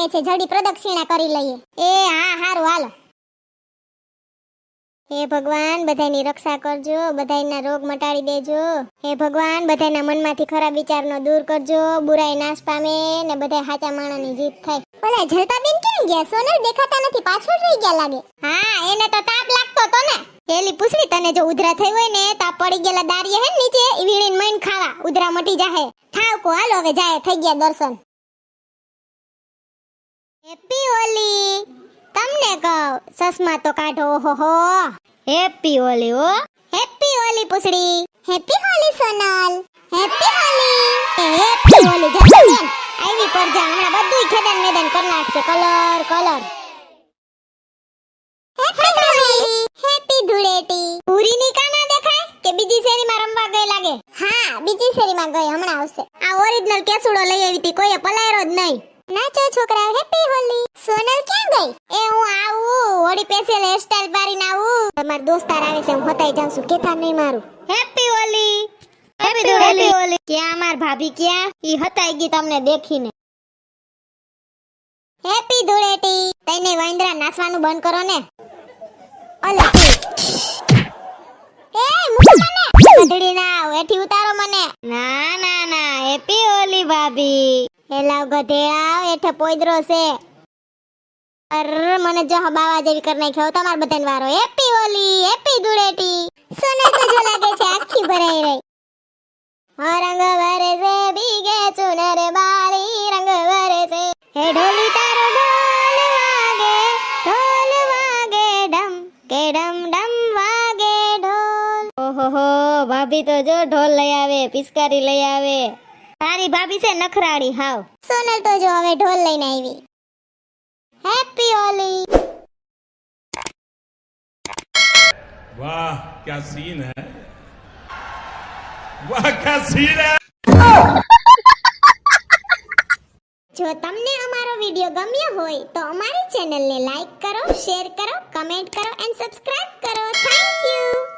લાગે છે, જલ્દી પ્રદક્ષિણા કરી લઈએ. એ હા હારું હાલો. હે ભગવાન, બધાની રક્ષા કરજો, બધાના રોગ મટાડી દેજો. હે ભગવાન, બધાના મનમાંથી ખરાબ વિચારનો દૂર કરજો, બુરાઈ નાશ પામે ને બધા સાચા માણસની જીત થાય. ઓલા જલતાબેન ક્યાં ગયા? સોનલ દેખાતા નથી, પાછળ રહી ગયા લાગે. હા, એને તો તાપ લાગતો તો ને. એલી પૂછડી, તને જો ઉધરા થઈ હોય ને, તાપ પડી ગયેલા દારીએ હે નીચે ઈ વીણીને મઈન ખાવા, ઉધરા મટી જાહે. ઠાવકો હાલો હવે જાય, થઈ ગયા દર્શન. હેપી હોલી. તમને કહું, સસમા તો કાઢો. ઓહો, હેપી હોલી. ઓ હેપી હોલી પૂછડી. Happy Holi Sonal. Happy Holi. Happy Holi જલતાબેન. આવી પરજા હમણાં બધુંય ખેદાન મેદાન કરી નાખશે. Colour colour. Happy Holi. Happy Dhuleti. પૂરીની કાના દેખાય કે બીજી શેરીમાં રમવા ગઈ લાગે? હા, બીજી શેરીમાં ગઈ, હમણાં આવશે. આ ઓરિજિનલ કેસુડો લઈ આવી હતી, કોઈએ પલાયરો જ નહીં. નાચો છોકરા, હેપી હોલી. સોનલ ક્યાં ગઈ? એ હું આવું, હોળી સ્પેશિયલ હેરસ્ટાઈલ પાડીને આવું. તમાર દોસ્તાર આવે છે, હું હતાઈ જાઉં છું, કેતા નહીં મારું. હેપી હોલી. હેપી હોલી. ક્યાં માર ભાભી ક્યાં? ઈ હતાઈ ગઈ તમને દેખીને. હેપી ધૂળેટી. તઈને વાંદરા નાચવાનું બંધ કરો ને. ઓલે એ મુકો મને. ગધડી ના, એઠી ઉતારો મને. ના ના ના, હેપી હોલી ભાભી. હેલાવ ગધેડા, એઠે પોઈદરો છે. અર મને જો બાવા જેવી કર નાખ્યો તમાર બધાને વારો. હેપી હોલી. હેપી ધૂળેટી. સોનલ તો જો લાગે છે આખી ભરાઈ રહી. રંગ વરે છે ભીગે ચુનર બારી, રંગ વરે છે. હે ઢોલી તારો ઢોલ વાગે ડમ કે ડમ ડમ વાગે ઢોલ. ઓહો, ભાભી તો જો ઢોલ લઈ આવે, પિસ્કારી લઈ આવે. તારી ભાભી છે નખરાડી હાવ. સોનલ તો જો હવે ઢોલ લઈને આવી. હેપી હોલી. वाह क्या सीन है, वाह क्या सीन है। જો તમને અમારો વિડિયો ગમ્યો હોય તો અમારી ચેનલને લાઈક કરો, શેર કરો, કમેન્ટ કરો એન્ડ સબસ્ક્રાઇબ કરો. Thank you.